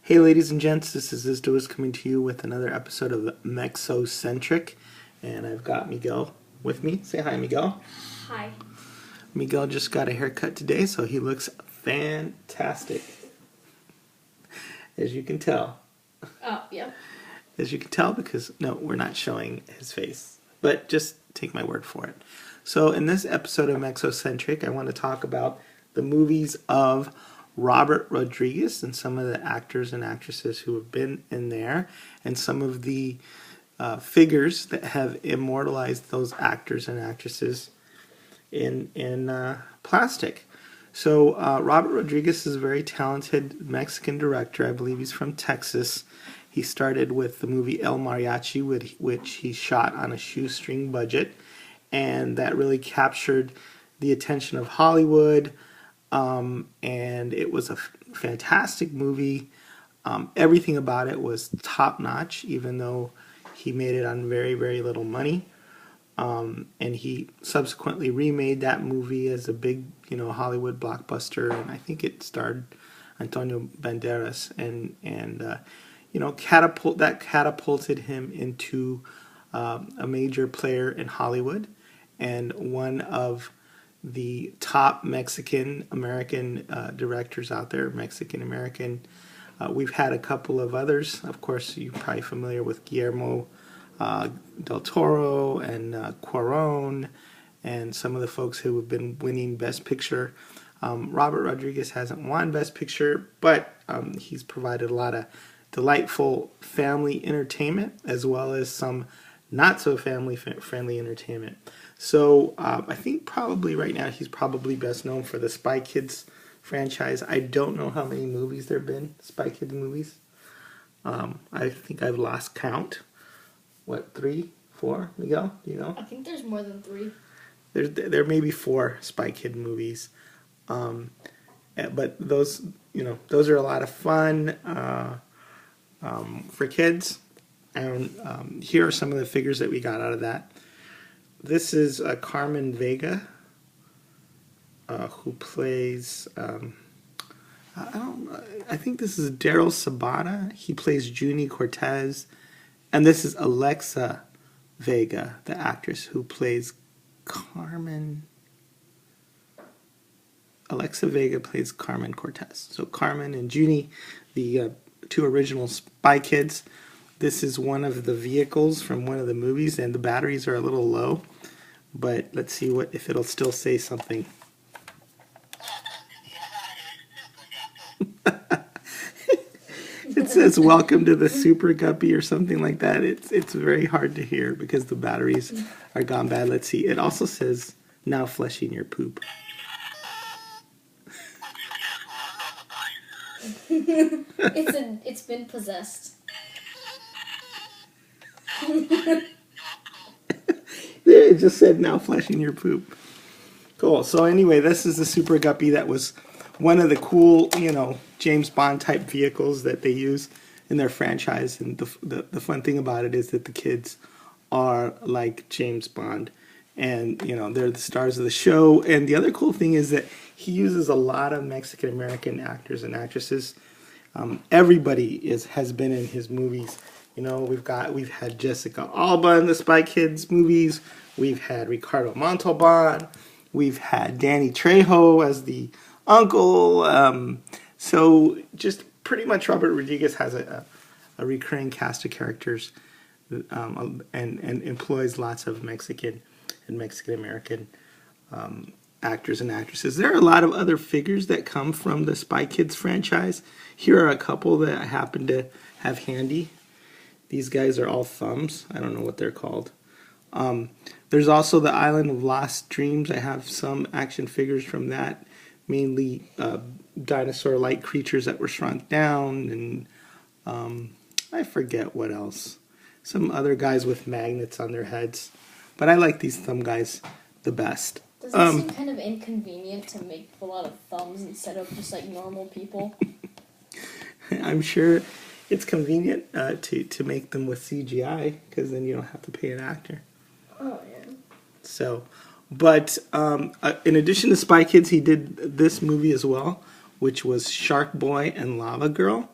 Hey ladies and gents, this is Izdois coming to you with another episode of Mexocentric, and I've got Miguel with me. Say hi, Miguel. Hi. Miguel just got a haircut today, so he looks fantastic, as you can tell. Oh, yeah. As you can tell, because, no, we're not showing his face, but just take my word for it. So in this episode of Mexocentric, I want to talk about the movies of Robert Rodriguez and some of the actors and actresses who have been in there, and some of the figures that have immortalized those actors and actresses in plastic. So Robert Rodriguez is a very talented Mexican director. I believe he's from Texas. He started with the movie El Mariachi, which he shot on a shoestring budget, and that really captured the attention of Hollywood. And it was a fantastic movie. Everything about it was top notch, even though he made it on very, very little money. And he subsequently remade that movie as a big, Hollywood blockbuster, and I think it starred Antonio Banderas, and catapulted him into a major player in Hollywood, and one of the top Mexican-American directors out there, Mexican-American. We've had a couple of others. Of course, you're probably familiar with Guillermo del Toro and Cuarón, and some of the folks who have been winning Best Picture. Robert Rodriguez hasn't won Best Picture, but he's provided a lot of delightful family entertainment, as well as some not so family-friendly entertainment. So I think probably right now he's probably best known for the Spy Kids franchise. I don't know how many movies there have been, Spy Kids movies. I think I've lost count. What, 3, 4, Miguel? Do you know? I think there's more than 3. There may be 4 Spy Kid movies. But those are a lot of fun for kids. And here are some of the figures that we got out of that. This is Carmen Vega, who plays, I think this is Daryl Sabata. He plays Junie Cortez. And this is Alexa Vega, the actress who plays Carmen. Alexa Vega plays Carmen Cortez. So Carmen and Junie, the 2 original Spy Kids. This is one of the vehicles from one of the movies, and the batteries are a little low. But let's see if it'll still say something. It says "Welcome to the Super Guppy" or something like that. It's very hard to hear because the batteries are gone bad. Let's see. It also says "Now flushing your poop." It's been possessed. It just said "Now flushing your poop." Cool. So anyway, this is the Super Guppy. That was one of the cool, James Bond type vehicles that they use in their franchise. And the fun thing about it is that the kids are like James Bond, and they're the stars of the show. And the other cool thing is that he uses a lot of Mexican American actors and actresses. Everybody has been in his movies. We've had Jessica Alba in the Spy Kids movies. We've had Ricardo Montalban. We've had Danny Trejo as the uncle. So just pretty much Robert Rodriguez has a recurring cast of characters, and employs lots of Mexican and Mexican American actors and actresses. There are a lot of other figures that come from the Spy Kids franchise. Here are a couple that I happen to have handy. These guys are all thumbs. I don't know what they're called. There's also the Island of Lost Dreams. I have some action figures from that, mainly dinosaur-like creatures that were shrunk down, and I forget what else. Some other guys with magnets on their heads. But I like these thumb guys the best. Does it seem kind of inconvenient to make a lot of thumbs instead of just like normal people? I'm sure it's convenient to make them with CGI, because then you don't have to pay an actor. Oh, yeah. So, but in addition to Spy Kids, he did this movie as well, which was Shark Boy and Lava Girl.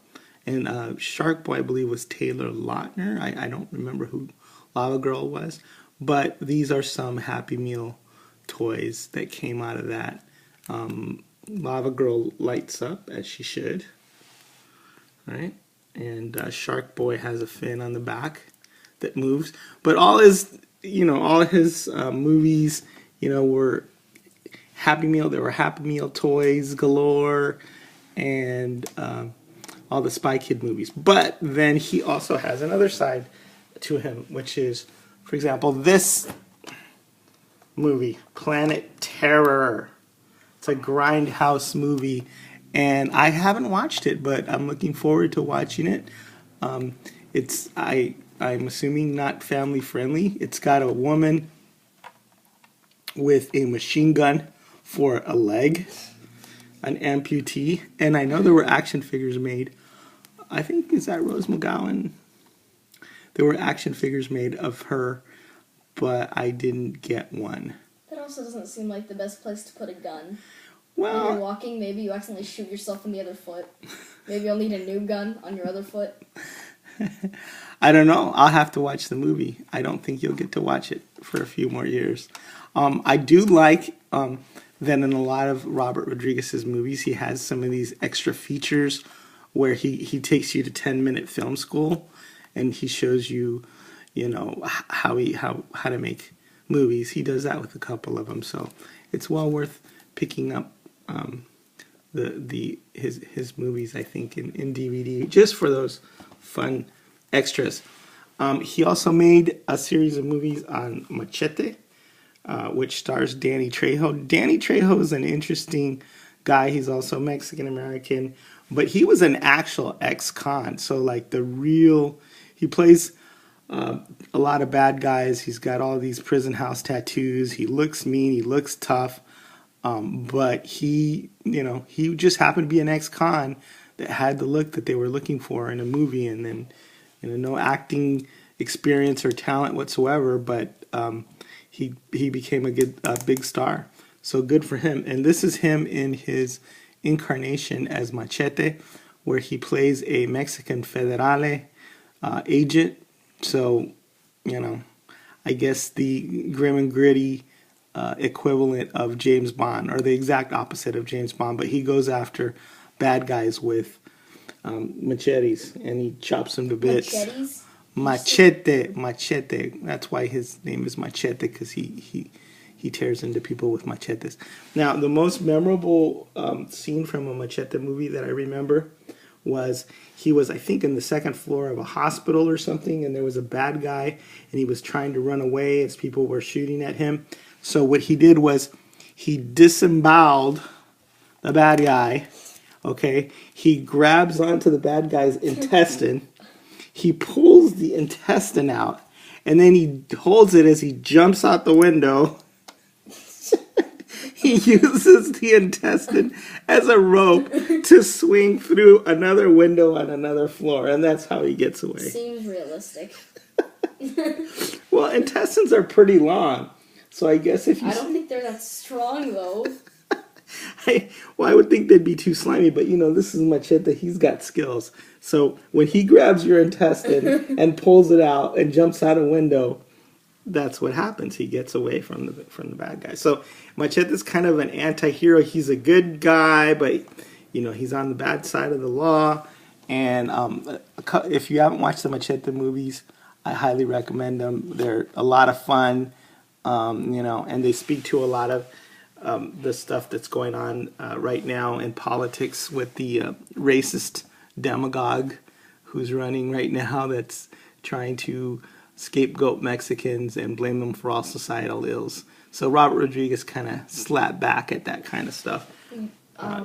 And Shark Boy, I believe, was Taylor Lautner. I don't remember who Lava Girl was. But these are some Happy Meal toys that came out of that. Lava Girl lights up, as she should. Right? And Shark Boy has a fin on the back that moves. But all his movies, were Happy Meal. There were Happy Meal toys galore, and all the Spy Kid movies. But then he also has another side to him, which is, for example, this movie, Planet Terror. It's a grindhouse movie, and I haven't watched it, but I'm looking forward to watching it. I'm assuming not family friendly. It's got a woman with a machine gun for a leg, an amputee, and I know there were action figures made. I think, is that Rose McGowan? There were action figures made of her, but I didn't get one. That also doesn't seem like the best place to put a gun. Well, when you're walking, maybe you accidentally shoot yourself in the other foot. Maybe you'll need a new gun on your other foot. I don't know. I'll have to watch the movie. I don't think you'll get to watch it for a few more years. I do like that in a lot of Robert Rodriguez's movies, he has some of these extra features where he takes you to 10-minute film school, and he shows you, how to make movies. He does that with a couple of them, so it's well worth picking up his movies, I think, in DVD, just for those fun extras. He also made a series of movies on Machete, which stars Danny Trejo. Danny Trejo is an interesting guy. He's also Mexican-American, but he was an actual ex-con. So, like, he plays a lot of bad guys. He's got all these prison house tattoos. He looks mean. He looks tough. But he just happened to be an ex-con that had the look that they were looking for in a movie, and then, no acting experience or talent whatsoever, but he became a big star. So good for him. And this is him in his incarnation as Machete, where he plays a Mexican federale agent. So, I guess the grim and gritty equivalent of James Bond, or the exact opposite of James Bond, but he goes after bad guys with machetes, and he chops them to bits. Machete. That's why his name is Machete, because he tears into people with machetes. Now, the most memorable scene from a Machete movie that I remember was he was, I think, in the second floor of a hospital or something, and there was a bad guy, and he was trying to run away as people were shooting at him. So what he did was he disemboweled the bad guy, okay? He grabs onto the bad guy's intestine. He pulls the intestine out, and then he holds it as he jumps out the window. He uses the intestine as a rope to swing through another window on another floor, and that's how he gets away. Seems realistic. Well, intestines are pretty long, so I guess if you... I don't think they're that strong, though. I would think they'd be too slimy, but this is Machete. He's got skills. So when he grabs your intestine and pulls it out and jumps out a window, that's what happens. He gets away from the bad guy. So Machete's kind of an anti-hero. He's a good guy, but he's on the bad side of the law. And if you haven't watched the Machete movies, I highly recommend them. They're a lot of fun, and they speak to a lot of the stuff that's going on right now in politics with the racist demagogue who's running right now, that's trying to scapegoat Mexicans and blame them for all societal ills. So Robert Rodriguez kind of slapped back at that kind of stuff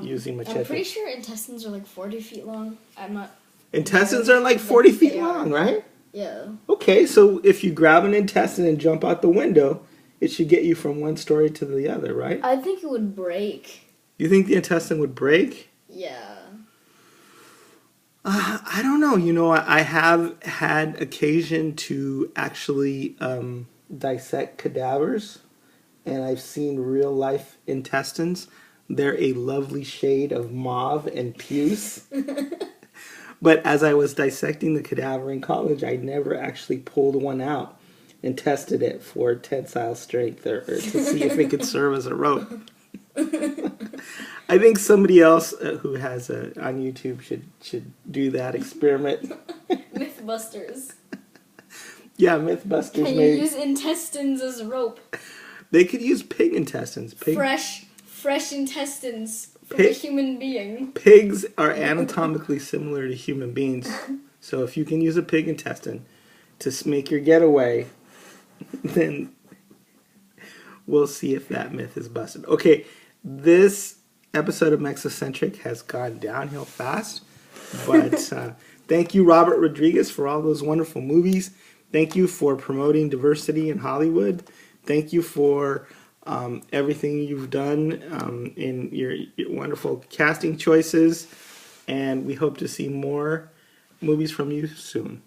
using Machete. I'm pretty sure intestines are like 40 feet long. Intestines are like 40 feet long, right? Yeah. Okay, so if you grab an intestine and jump out the window, it should get you from one story to the other, right? I think it would break. You think the intestine would break? Yeah. I don't know. I have had occasion to actually dissect cadavers, and I've seen real life intestines. They're a lovely shade of mauve and puce. But as I was dissecting the cadaver in college, I never actually pulled one out and tested it for tensile strength or to see if it could serve as a rope. I think somebody else who has on YouTube should do that experiment. Mythbusters. Yeah, Mythbusters. Can you use intestines as rope? They could use pig intestines. Fresh intestines from a human being. Pigs are anatomically similar to human beings, so if you can use a pig intestine to make your getaway, then we'll see if that myth is busted. Okay, this episode of Mexocentric has gone downhill fast, but thank you, Robert Rodriguez, for all those wonderful movies. Thank you for promoting diversity in Hollywood. Thank you for everything you've done in your wonderful casting choices, and we hope to see more movies from you soon.